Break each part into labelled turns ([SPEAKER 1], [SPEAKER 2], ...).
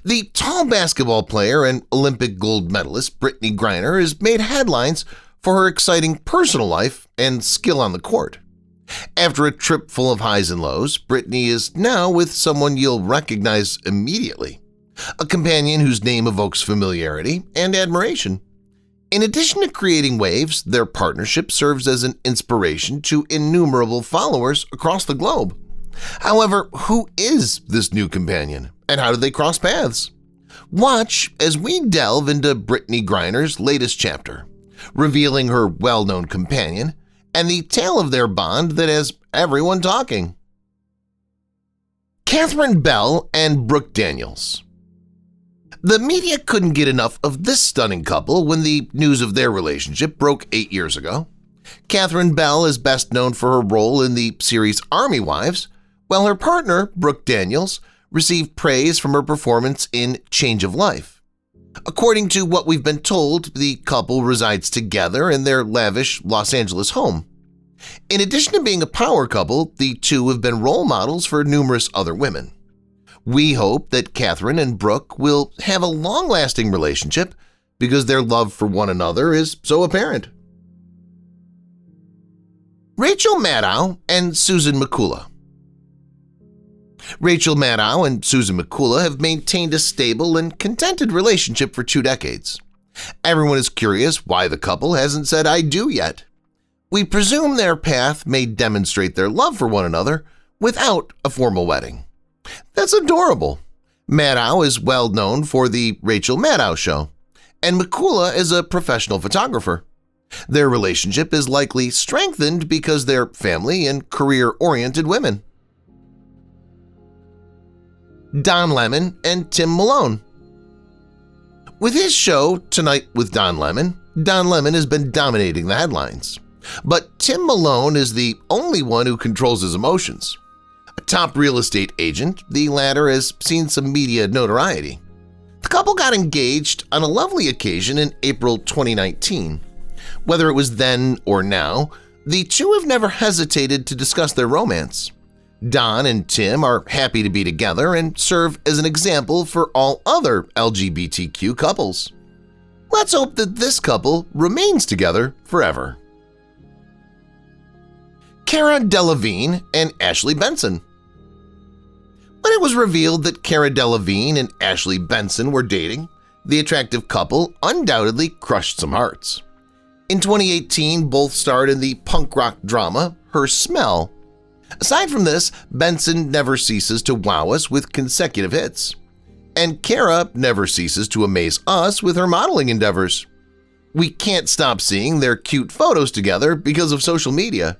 [SPEAKER 1] The tall basketball player and Olympic gold medalist Brittney Griner has made headlines for her exciting personal life and skill on the court. After a trip full of highs and lows, Brittney is now with someone you'll recognize immediately, a companion whose name evokes familiarity and admiration. In addition to creating waves, their partnership serves as an inspiration to innumerable followers across the globe. However, who is this new companion, and how did they cross paths? Watch as we delve into Brittney Griner's latest chapter, revealing her well-known companion and the tale of their bond that has everyone talking. Katherine Bell and Brooke Daniels. The media couldn't get enough of this stunning couple when the news of their relationship broke 8 years ago. Katherine Bell is best known for her role in the series Army Wives, while her partner, Brooke Daniels, received praise from her performance in Change of Life. According to what we've been told, the couple resides together in their lavish Los Angeles home. In addition to being a power couple, the two have been role models for numerous other women. We hope that Katherine and Brooke will have a long-lasting relationship because their love for one another is so apparent. Rachel Maddow and Susan McCullough. Rachel Maddow and Susan McCullough have maintained a stable and contented relationship for 2 decades. Everyone is curious why the couple hasn't said "I do" yet. We presume their path may demonstrate their love for one another without a formal wedding. That's adorable. Maddow is well known for the Rachel Maddow Show, and McCullough is a professional photographer. Their relationship is likely strengthened because they're family and career-oriented women. Don Lemon and Tim Malone. With his show Tonight with Don Lemon has been dominating the headlines. But Tim Malone is the only one who controls his emotions. A top real estate agent, the latter has seen some media notoriety. The couple got engaged on a lovely occasion in April 2019. Whether it was then or now, the two have never hesitated to discuss their romance. Don and Tim are happy to be together and serve as an example for all other LGBTQ couples. Let's hope that this couple remains together forever. Cara Delevingne and Ashley Benson. When it was revealed that Cara Delevingne and Ashley Benson were dating, the attractive couple undoubtedly crushed some hearts. In 2018, both starred in the punk rock drama Her Smell. Aside from this, Benson never ceases to wow us with consecutive hits. And Cara never ceases to amaze us with her modeling endeavors. We can't stop seeing their cute photos together because of social media.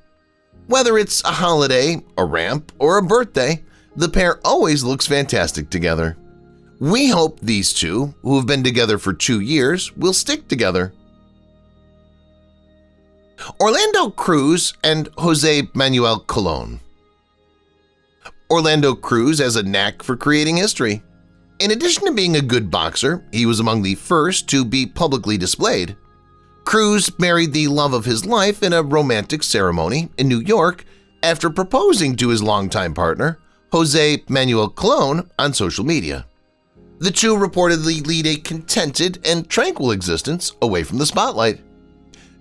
[SPEAKER 1] Whether it's a holiday, a ramp, or a birthday, the pair always looks fantastic together. We hope these two, who have been together for 2 years, will stick together. Orlando Cruz and Jose Manuel Colon. Orlando Cruz has a knack for creating history. In addition to being a good boxer, he was among the first to be publicly displayed. Cruz married the love of his life in a romantic ceremony in New York after proposing to his longtime partner, Jose Manuel Colon, on social media. The two reportedly lead a contented and tranquil existence away from the spotlight.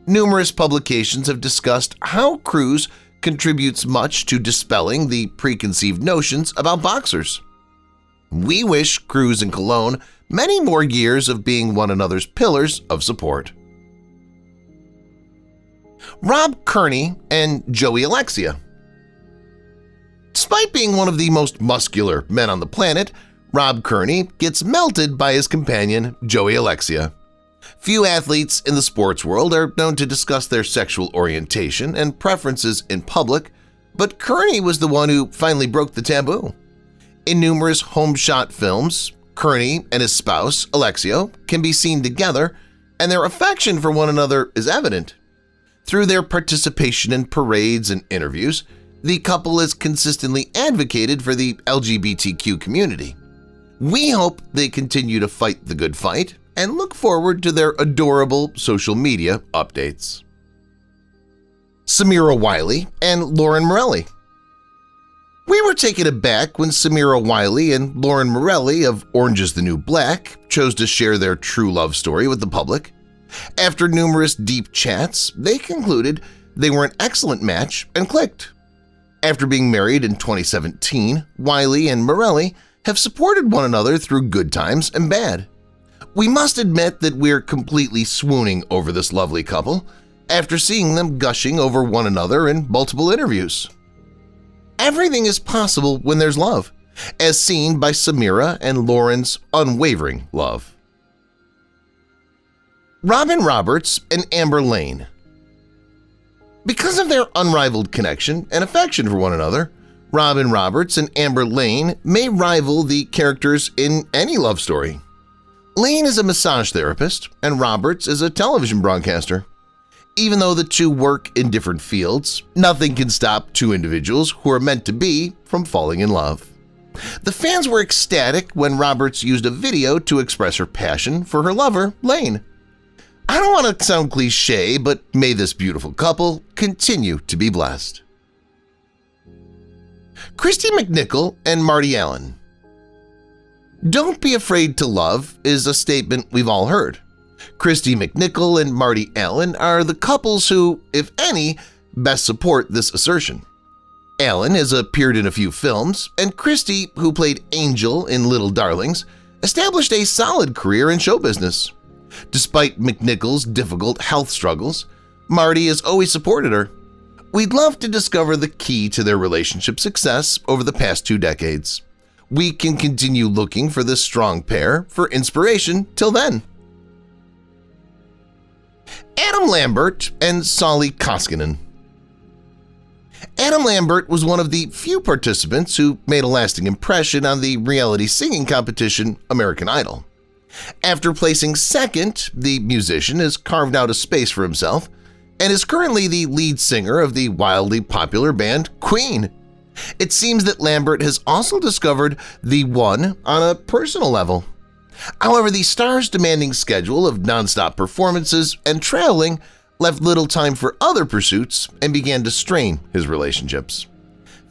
[SPEAKER 1] Numerous publications have discussed how Cruz contributes much to dispelling the preconceived notions about boxers. We wish Cruz and Colon many more years of being one another's pillars of support. Rob Kerney and Joey Alexia. Despite being one of the most muscular men on the planet, Rob Kerney gets melted by his companion, Joey Alexia. Few athletes in the sports world are known to discuss their sexual orientation and preferences in public, but Kerney was the one who finally broke the taboo. In numerous home shot films, Kerney and his spouse, Alexia, can be seen together, and their affection for one another is evident. Through their participation in parades and interviews, the couple has consistently advocated for the LGBTQ community. We hope they continue to fight the good fight and look forward to their adorable social media updates. Samira Wiley and Lauren Morelli. We were taken aback when Samira Wiley and Lauren Morelli of Orange is the New Black chose to share their true love story with the public. After numerous deep chats, they concluded they were an excellent match and clicked. After being married in 2017, Wiley and Morelli have supported one another through good times and bad. We must admit that we're completely swooning over this lovely couple after seeing them gushing over one another in multiple interviews. Everything is possible when there's love, as seen by Samira and Lauren's unwavering love. Robin Roberts and Amber Lane. Because of their unrivaled connection and affection for one another, Robin Roberts and Amber Lane may rival the characters in any love story. Lane is a massage therapist and Roberts is a television broadcaster. Even though the two work in different fields, nothing can stop two individuals who are meant to be from falling in love. The fans were ecstatic when Roberts used a video to express her passion for her lover, Lane. I don't want to sound cliche, but may this beautiful couple continue to be blessed. Christy McNichol and Marty Allen. Don't be afraid to love is a statement we've all heard. Christy McNichol and Marty Allen are the couples who, if any, best support this assertion. Allen has appeared in a few films, and Christy, who played Angel in Little Darlings, established a solid career in show business. Despite McNichol's difficult health struggles, Marty has always supported her. We'd love to discover the key to their relationship success over the past 2 decades. We can continue looking for this strong pair for inspiration till then. Adam Lambert and Solly Koskinen. Adam Lambert was one of the few participants who made a lasting impression on the reality singing competition American Idol. After placing second, the musician has carved out a space for himself and is currently the lead singer of the wildly popular band Queen. It seems that Lambert has also discovered the one on a personal level. However, the star's demanding schedule of nonstop performances and traveling left little time for other pursuits and began to strain his relationships.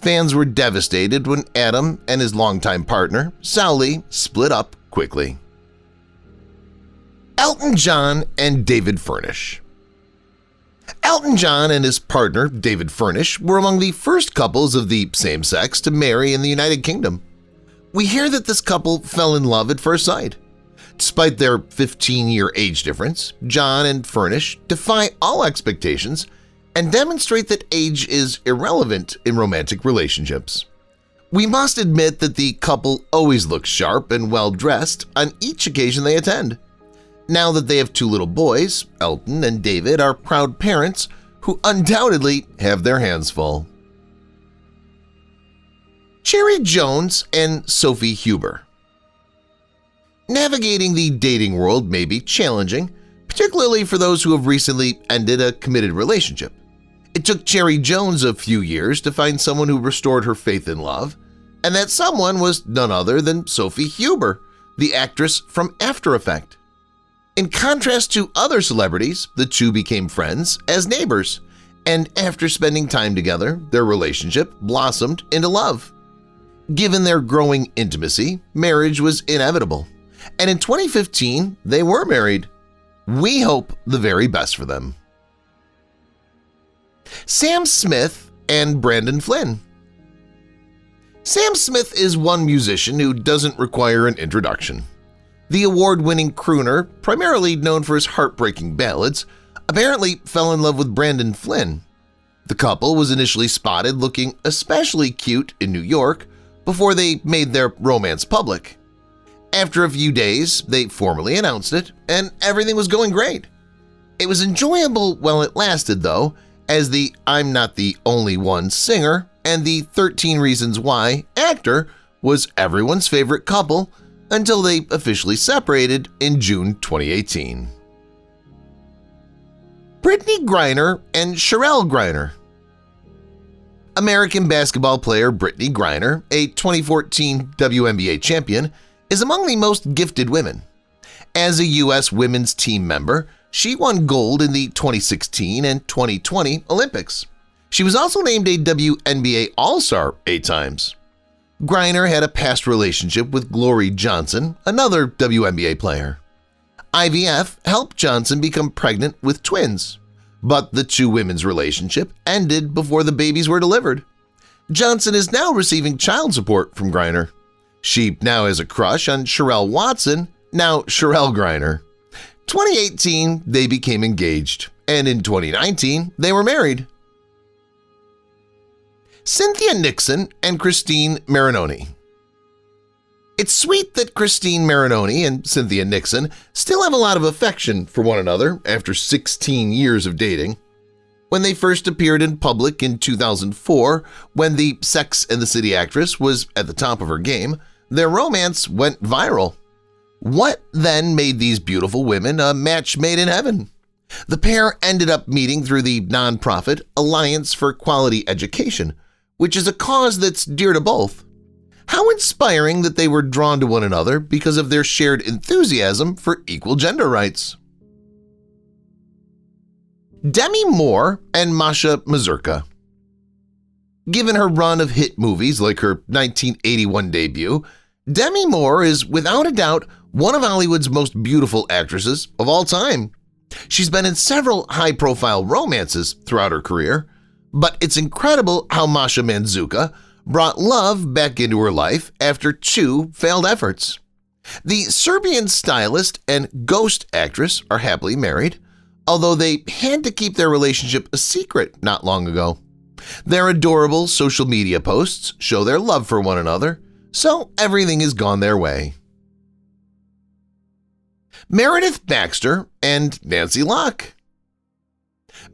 [SPEAKER 1] Fans were devastated when Adam and his longtime partner, Solly, split up quickly. Elton John and David Furnish. Elton John and his partner, David Furnish, were among the first couples of the same sex to marry in the United Kingdom. We hear that this couple fell in love at first sight. Despite their 15-year age difference, John and Furnish defy all expectations and demonstrate that age is irrelevant in romantic relationships. We must admit that the couple always looks sharp and well-dressed on each occasion they attend. Now that they have 2 little boys, Elton and David are proud parents who undoubtedly have their hands full. Cherry Jones and Sophie Huber. Navigating the dating world may be challenging, particularly for those who have recently ended a committed relationship. It took Cherry Jones a few years to find someone who restored her faith in love, and that someone was none other than Sophie Huber, the actress from After Effect. In contrast to other celebrities, the two became friends as neighbors, and after spending time together, their relationship blossomed into love. Given their growing intimacy, marriage was inevitable, and in 2015, they were married. We hope the very best for them. Sam Smith and Brandon Flynn. Sam Smith is one musician who doesn't require an introduction. The award-winning crooner, primarily known for his heartbreaking ballads, apparently fell in love with Brandon Flynn. The couple was initially spotted looking especially cute in New York before they made their romance public. After a few days, they formally announced it, and everything was going great. It was enjoyable while it lasted, though, as the I'm Not the Only One singer and the 13 Reasons Why actor was everyone's favorite couple until they officially separated in June 2018. Brittney Griner and Charelle Griner. American basketball player Brittney Griner, a 2014 WNBA champion, is among the most gifted women. As a U.S. women's team member, she won gold in the 2016 and 2020 Olympics. She was also named a WNBA All-Star 8 times. Griner had a past relationship with Glory Johnson, another WNBA player. IVF helped Johnson become pregnant with twins, but the two women's relationship ended before the babies were delivered. Johnson is now receiving child support from Griner. She now has a crush on Charelle Watson, now Charelle Griner. 2018, they became engaged, and in 2019, they were married. Cynthia Nixon and Christinemarinoni. It's sweet that Christinemarinoni and Cynthia Nixon still have a lot of affection for one another after 16 years of dating. When they first appeared in public in 2004, when the Sex and the City actress was at the top of her game, their romance went viral. What then made these beautiful women a match made in heaven? The pair ended up meeting through the nonprofit Alliance for Quality Education, which is a cause that's dear to both. How inspiring that they were drawn to one another because of their shared enthusiasm for equal gender rights. Demi Moore and Masha Mazurka. Given her run of hit movies like her 1981 debut, Demi Moore is without a doubt one of Hollywood's most beautiful actresses of all time. She's been in several high-profile romances throughout her career, but it's incredible how Masha Mazurka brought love back into her life after 2 failed efforts. The Serbian stylist and ghost actress are happily married, although they had to keep their relationship a secret not long ago. Their adorable social media posts show their love for one another, so everything has gone their way. Meredith Baxter and Nancy Locke.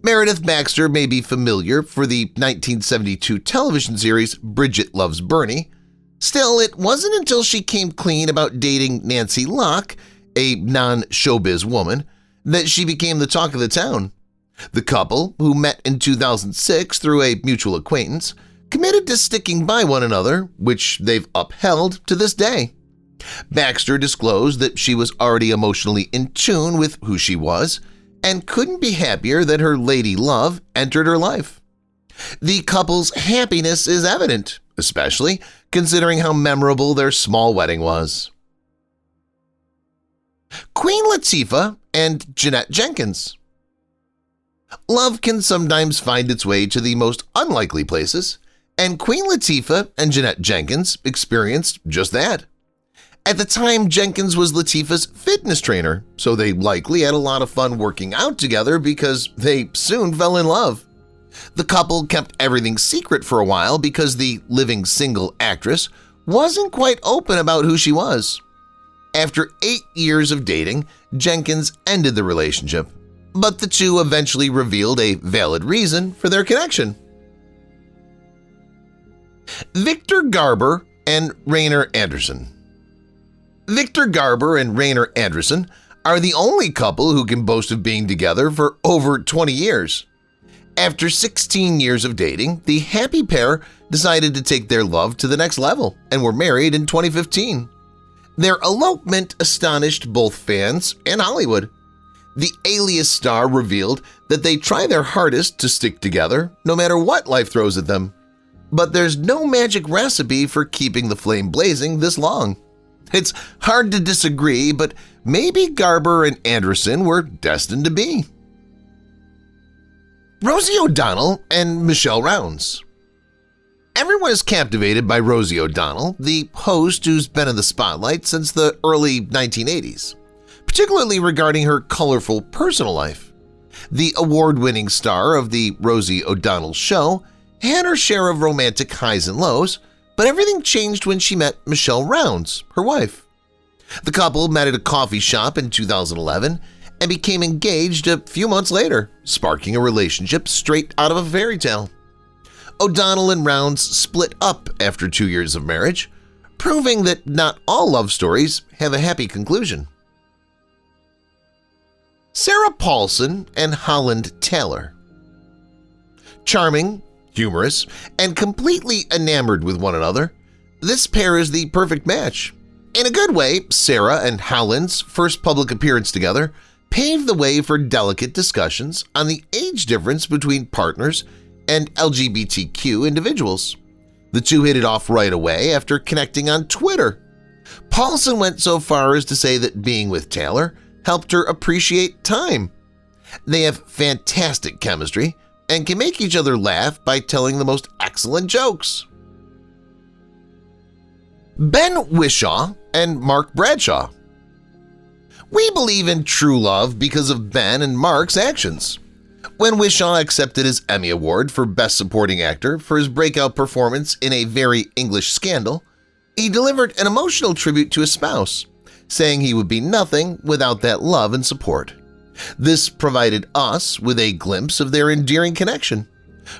[SPEAKER 1] Meredith Baxter may be familiar for the 1972 television series Bridget Loves Bernie. Still, it wasn't until she came clean about dating Nancy Locke, a non-showbiz woman, that she became the talk of the town. The couple, who met in 2006 through a mutual acquaintance, committed to sticking by one another, which they've upheld to this day. Baxter disclosed that she was already emotionally in tune with who she was and couldn't be happier that her lady love entered her life. The couple's happiness is evident, especially considering how memorable their small wedding was. Queen Latifah and Jeanette Jenkins. Love can sometimes find its way to the most unlikely places, and Queen Latifah and Jeanette Jenkins experienced just that. At the time, Jenkins was Latifah's fitness trainer, so they likely had a lot of fun working out together because they soon fell in love. The couple kept everything secret for a while because the living single actress wasn't quite open about who she was. After 8 years of dating, Jenkins ended the relationship, but the two eventually revealed a valid reason for their connection. Victor Garber and Rainer Anderson. Victor Garber and Rainer Anderson are the only couple who can boast of being together for over 20 years. After 16 years of dating, the happy pair decided to take their love to the next level and were married in 2015. Their elopement astonished both fans and Hollywood. The Alias star revealed that they try their hardest to stick together no matter what life throws at them. But there's no magic recipe for keeping the flame blazing this long. It's hard to disagree, but maybe Garber and Anderson were destined to be. Rosie O'Donnell and Michelle Rounds. Everyone is captivated by Rosie O'Donnell, the host who's been in the spotlight since the early 1980s, particularly regarding her colorful personal life. The award-winning star of the Rosie O'Donnell Show had her share of romantic highs and lows, but everything changed when she met Michelle Rounds, her wife. The couple met at a coffee shop in 2011 and became engaged a few months later, sparking a relationship straight out of a fairy tale. O'Donnell and Rounds split up after 2 years of marriage, proving that not all love stories have a happy conclusion. Sarah Paulson and Holland Taylor. Charming, humorous, and completely enamored with one another, this pair is the perfect match. In a good way, Sarah and Holland's first public appearance together paved the way for delicate discussions on the age difference between partners and LGBTQ individuals. The two hit it off right away after connecting on Twitter. Paulson went so far as to say that being with Taylor helped her appreciate time. They have fantastic chemistry and can make each other laugh by telling the most excellent jokes. Ben Whishaw and Mark Bradshaw. We believe in true love because of Ben and Mark's actions. When Whishaw accepted his Emmy Award for Best Supporting Actor for his breakout performance in A Very English Scandal, he delivered an emotional tribute to his spouse, saying he would be nothing without that love and support. This provided us with a glimpse of their endearing connection.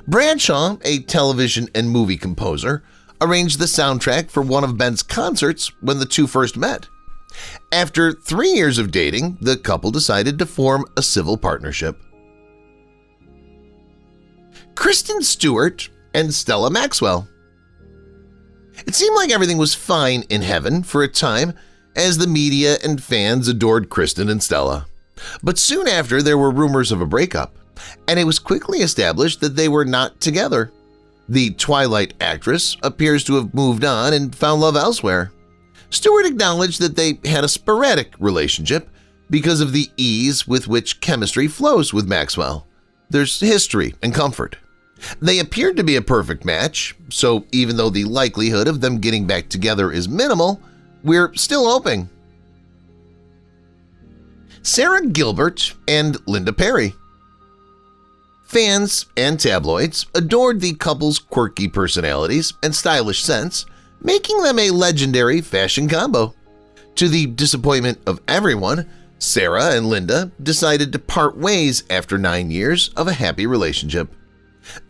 [SPEAKER 1] Bradshaw, a television and movie composer, arranged the soundtrack for one of Ben's concerts when the two first met. After 3 years of dating, the couple decided to form a civil partnership. Kristen Stewart and Stella Maxwell. It seemed like everything was fine in heaven for a time as the media and fans adored Kristen and Stella. But soon after, there were rumors of a breakup, and it was quickly established that they were not together. The Twilight actress appears to have moved on and found love elsewhere. Stewart acknowledged that they had a sporadic relationship because of the ease with which chemistry flows with Maxwell. There's history and comfort. They appeared to be a perfect match, so even though the likelihood of them getting back together is minimal, we're still hoping. Sarah Gilbert and Linda Perry. Fans and tabloids adored the couple's quirky personalities and stylish sense, making them a legendary fashion combo. To the disappointment of everyone, Sarah and Linda decided to part ways after 9 years of a happy relationship.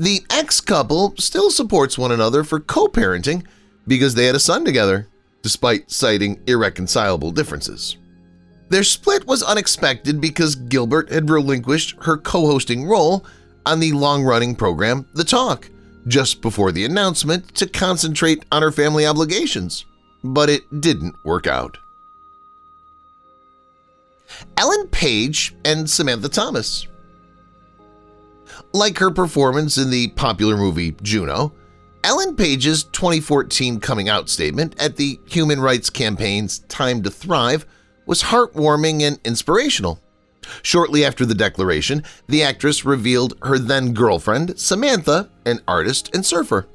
[SPEAKER 1] The ex-couple still supports one another for co-parenting because they had a son together, despite citing irreconcilable differences. Their split was unexpected because Gilbert had relinquished her co-hosting role on the long-running program The Talk just before the announcement to concentrate on her family obligations, but it didn't work out. Ellen Page and Samantha Thomas. Like her performance in the popular movie Juno, Ellen Page's 2014 coming out statement at the Human Rights Campaign's Time to Thrive was heartwarming and inspirational. Shortly after the declaration, the actress revealed her then-girlfriend, Samantha, an artist and surfer.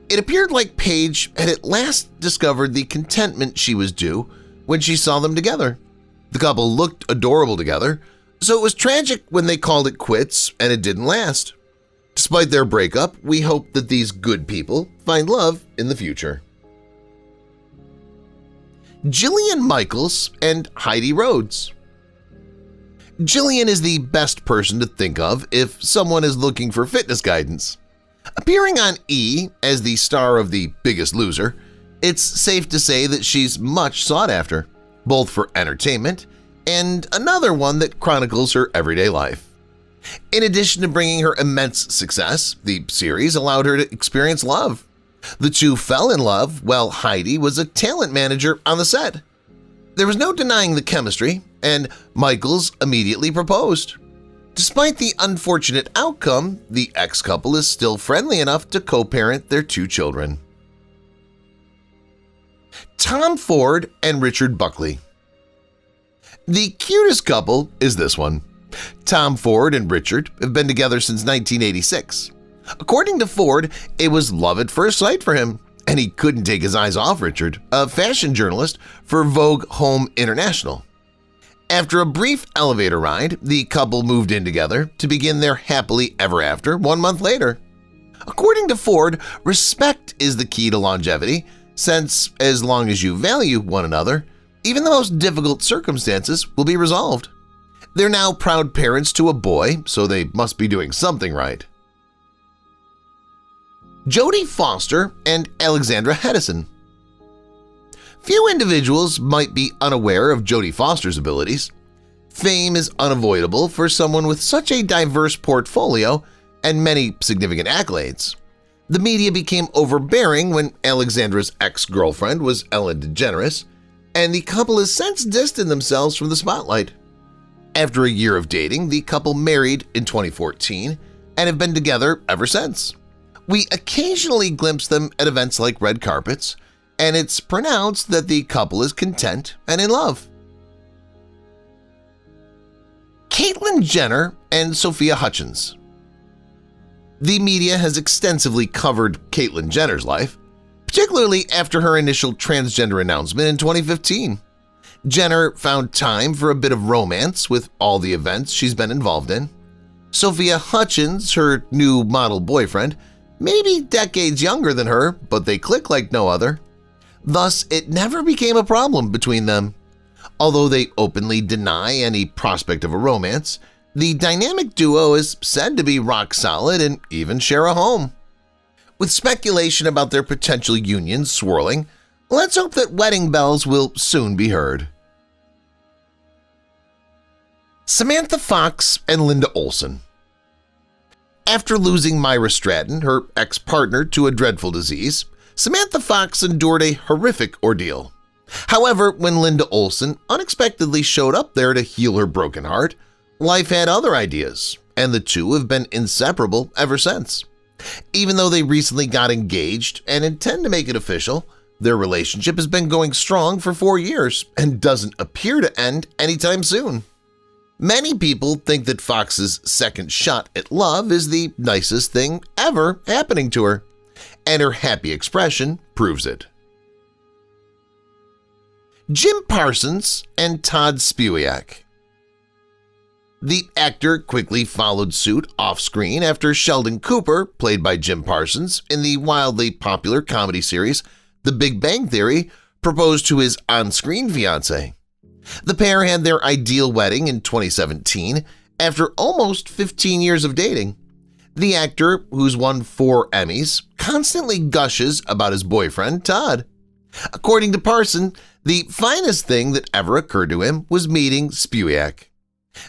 [SPEAKER 1] It appeared like Page had at last discovered the contentment she was due when she saw them together. The couple looked adorable together, so it was tragic when they called it quits and it didn't last. Despite their breakup, we hope that these good people find love in the future. Jillian Michaels and Heidi Rhodes. Jillian is the best person to think of if someone is looking for fitness guidance. Appearing on E! As the star of The Biggest Loser, it's safe to say that she's much sought after, both for entertainment and another one that chronicles her everyday life. In addition to bringing her immense success, the series allowed her to experience love. The two fell in love while Heidi was a talent manager on the set. There was no denying the chemistry, and Michaels immediately proposed. Despite the unfortunate outcome, the ex-couple is still friendly enough to co-parent their 2 children. Tom Ford and Richard Buckley. The cutest couple is this one. Tom Ford and Richard have been together since 1986. According to Ford, it was love at first sight for him, and he couldn't take his eyes off Richard, a fashion journalist for Vogue Home International. After a brief elevator ride, the couple moved in together to begin their happily ever after 1 month later. According to Ford, respect is the key to longevity, since as long as you value one another, even the most difficult circumstances will be resolved. They're now proud parents to a boy, so they must be doing something right. Jodie Foster and Alexandra Hedison. Few individuals might be unaware of Jodie Foster's abilities. Fame is unavoidable for someone with such a diverse portfolio and many significant accolades. The media became overbearing when Alexandra's ex-girlfriend was Ellen DeGeneres, and the couple has since distanced themselves from the spotlight. After a year of dating, the couple married in 2014, and have been together ever since. We occasionally glimpse them at events like red carpets, and it's pronounced that the couple is content and in love. Caitlyn Jenner and Sophia Hutchins. The media has extensively covered Caitlyn Jenner's life, particularly after her initial transgender announcement in 2015. Jenner found time for a bit of romance with all the events she's been involved in. Sophia Hutchins, her new model boyfriend, may be decades younger than her, but they click like no other. Thus, it never became a problem between them. Although they openly deny any prospect of a romance, the dynamic duo is said to be rock solid and even share a home. With speculation about their potential union swirling, let's hope that wedding bells will soon be heard. Samantha Fox and Linda Olson. After losing Myra Stratton, her ex-partner, to a dreadful disease, Samantha Fox endured a horrific ordeal. However, when Linda Olson unexpectedly showed up there to heal her broken heart, life had other ideas, and the two have been inseparable ever since. Even though they recently got engaged and intend to make it official, their relationship has been going strong for 4 years and doesn't appear to end anytime soon. Many people think that Fox's second shot at love is the nicest thing ever happening to her, and her happy expression proves it. Jim Parsons and Todd Spewiak. The actor quickly followed suit off-screen after Sheldon Cooper, played by Jim Parsons in the wildly popular comedy series The Big Bang Theory, proposed to his on-screen fiancée. The pair had their ideal wedding in 2017 after almost 15 years of dating. The actor, who's won 4 Emmys, constantly gushes about his boyfriend, Todd. According to Parsons, the finest thing that ever occurred to him was meeting Spewiak.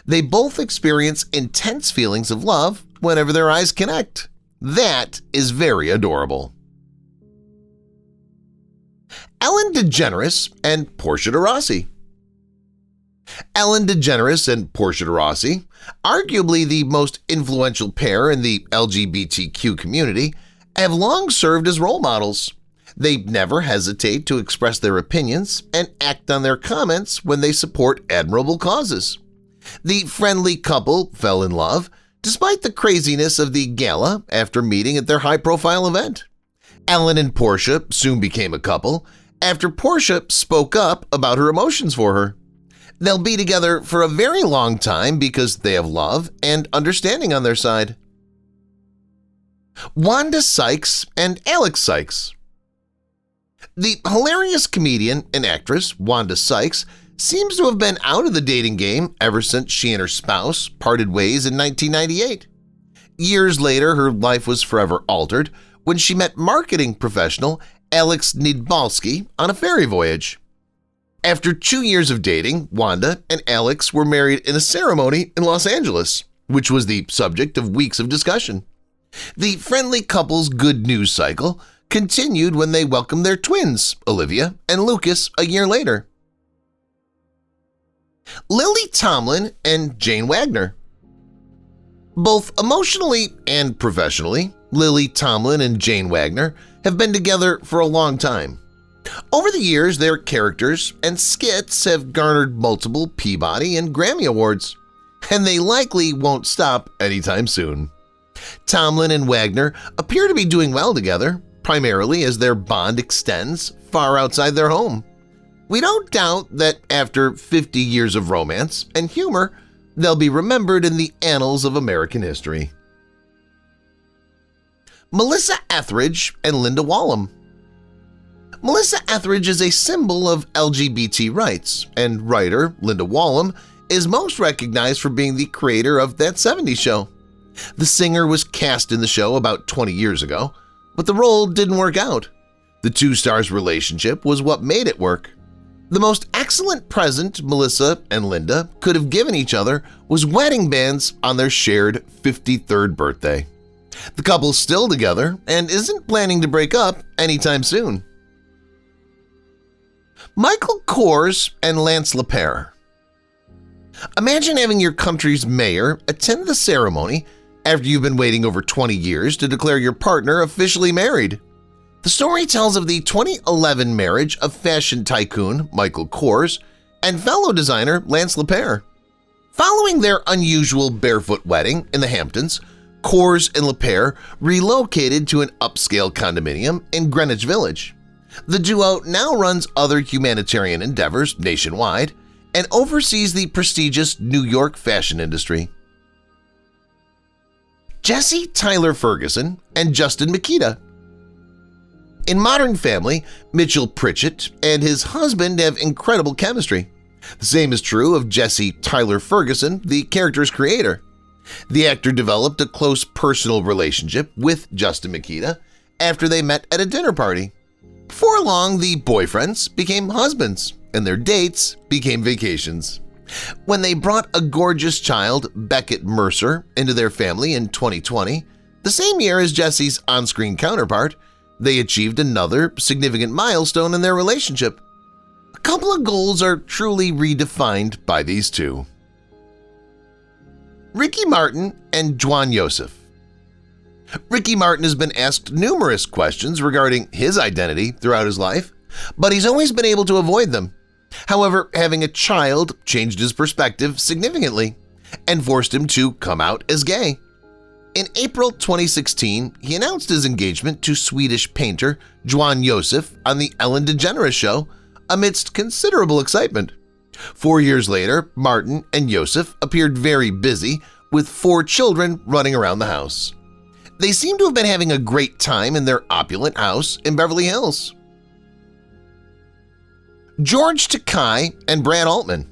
[SPEAKER 1] They both experience intense feelings of love whenever their eyes connect. That is very adorable. Ellen DeGeneres and Portia de Rossi. Ellen DeGeneres and Portia de Rossi, arguably the most influential pair in the LGBTQ community, have long served as role models. They never hesitate to express their opinions and act on their comments when they support admirable causes. The friendly couple fell in love despite the craziness of the gala after meeting at their high-profile event. Ellen and Portia soon became a couple after Portia spoke up about her emotions for her. They'll be together for a very long time because they have love and understanding on their side. Wanda Sykes and Alex Sykes. The hilarious comedian and actress Wanda Sykes seems to have been out of the dating game ever since she and her spouse parted ways in 1998. Years later, her life was forever altered when she met marketing professional Alex Nidbalski on a ferry voyage. After 2 years of dating, Wanda and Alex were married in a ceremony in Los Angeles, which was the subject of weeks of discussion. The friendly couple's good news cycle continued when they welcomed their twins, Olivia and Lucas, a year later. Lily Tomlin and Jane Wagner. Both emotionally and professionally, Lily Tomlin and Jane Wagner have been together for a long time. Over the years, their characters and skits have garnered multiple Peabody and Grammy Awards, and they likely won't stop anytime soon. Tomlin and Wagner appear to be doing well together, primarily as their bond extends far outside their home. We don't doubt that after 50 years of romance and humor, they'll be remembered in the annals of American history. Melissa Etheridge and Linda Wallem. Melissa Etheridge is a symbol of LGBT rights, and writer Linda Wallem is most recognized for being the creator of That 70s Show. The singer was cast in the show about 20 years ago, but the role didn't work out. The two stars' relationship was what made it work. The most excellent present Melissa and Linda could have given each other was wedding bands on their shared 53rd birthday. The couple's still together and isn't planning to break up anytime soon. Michael Kors and Lance Lepere. Imagine having your country's mayor attend the ceremony after you've been waiting over 20 years to declare your partner officially married. The story tells of the 2011 marriage of fashion tycoon Michael Kors and fellow designer Lance Lepere. Following their unusual barefoot wedding in the Hamptons, Kors and Lepere relocated to an upscale condominium in Greenwich Village. The duo now runs other humanitarian endeavors nationwide and oversees the prestigious New York fashion industry. Jesse Tyler Ferguson and Justin Mikita. In Modern Family, Mitchell Pritchett and his husband have incredible chemistry. The same is true of Jesse Tyler Ferguson, the character's creator. The actor developed a close personal relationship with Justin Mikita after they met at a dinner party. Before long, the boyfriends became husbands, and their dates became vacations. When they brought a gorgeous child, Beckett Mercer, into their family in 2020, the same year as Jesse's on-screen counterpart, they achieved another significant milestone in their relationship. A couple of goals are truly redefined by these two. Ricky Martin and Juan Joseph. Ricky Martin has been asked numerous questions regarding his identity throughout his life, but he's always been able to avoid them. However, having a child changed his perspective significantly and forced him to come out as gay. In April 2016, he announced his engagement to Swedish painter Juan Joseph on the Ellen DeGeneres Show amidst considerable excitement. 4 years later, Martin and Joseph appeared very busy with 4 children running around the house. They seem to have been having a great time in their opulent house in Beverly Hills. George Takei and Brad Altman.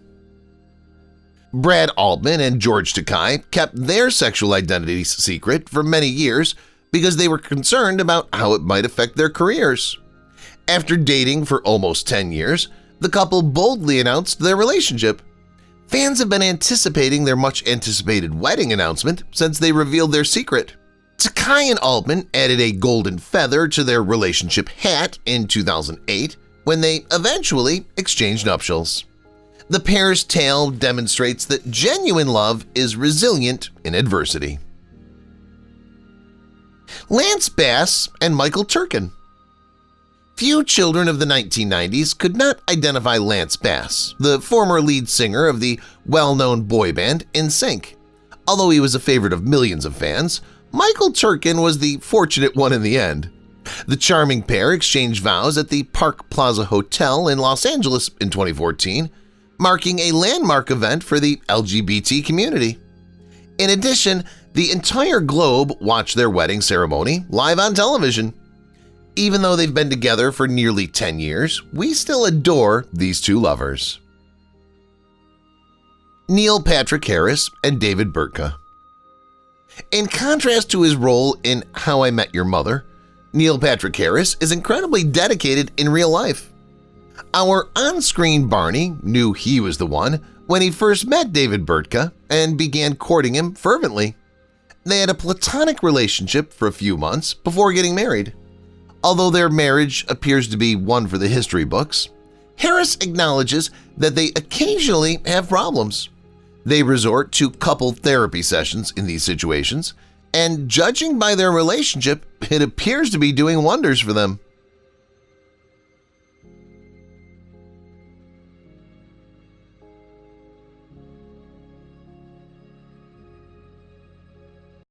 [SPEAKER 1] Brad Altman and George Takei kept their sexual identities secret for many years because they were concerned about how it might affect their careers. After dating for almost 10 years, the couple boldly announced their relationship. Fans have been anticipating their much-anticipated wedding announcement since they revealed their secret. Takei and Altman added a golden feather to their relationship hat in 2008 when they eventually exchanged nuptials. The pair's tale demonstrates that genuine love is resilient in adversity. Lance Bass and Michael Turkin. Few children of the 1990s could not identify Lance Bass, the former lead singer of the well-known boy band NSYNC. Although he was a favorite of millions of fans, Michael Turkin was the fortunate one in the end. The charming pair exchanged vows at the Park Plaza Hotel in Los Angeles in 2014, marking a landmark event for the LGBT community. In addition, the entire globe watched their wedding ceremony live on television. Even though they've been together for nearly 10 years, we still adore these two lovers. Neil Patrick Harris and David Burtka. In contrast to his role in How I Met Your Mother, Neil Patrick Harris is incredibly dedicated in real life. Our on-screen Barney knew he was the one when he first met David Burtka and began courting him fervently. They had a platonic relationship for a few months before getting married. Although their marriage appears to be one for the history books, Harris acknowledges that they occasionally have problems. They resort to couple therapy sessions in these situations, and judging by their relationship, it appears to be doing wonders for them.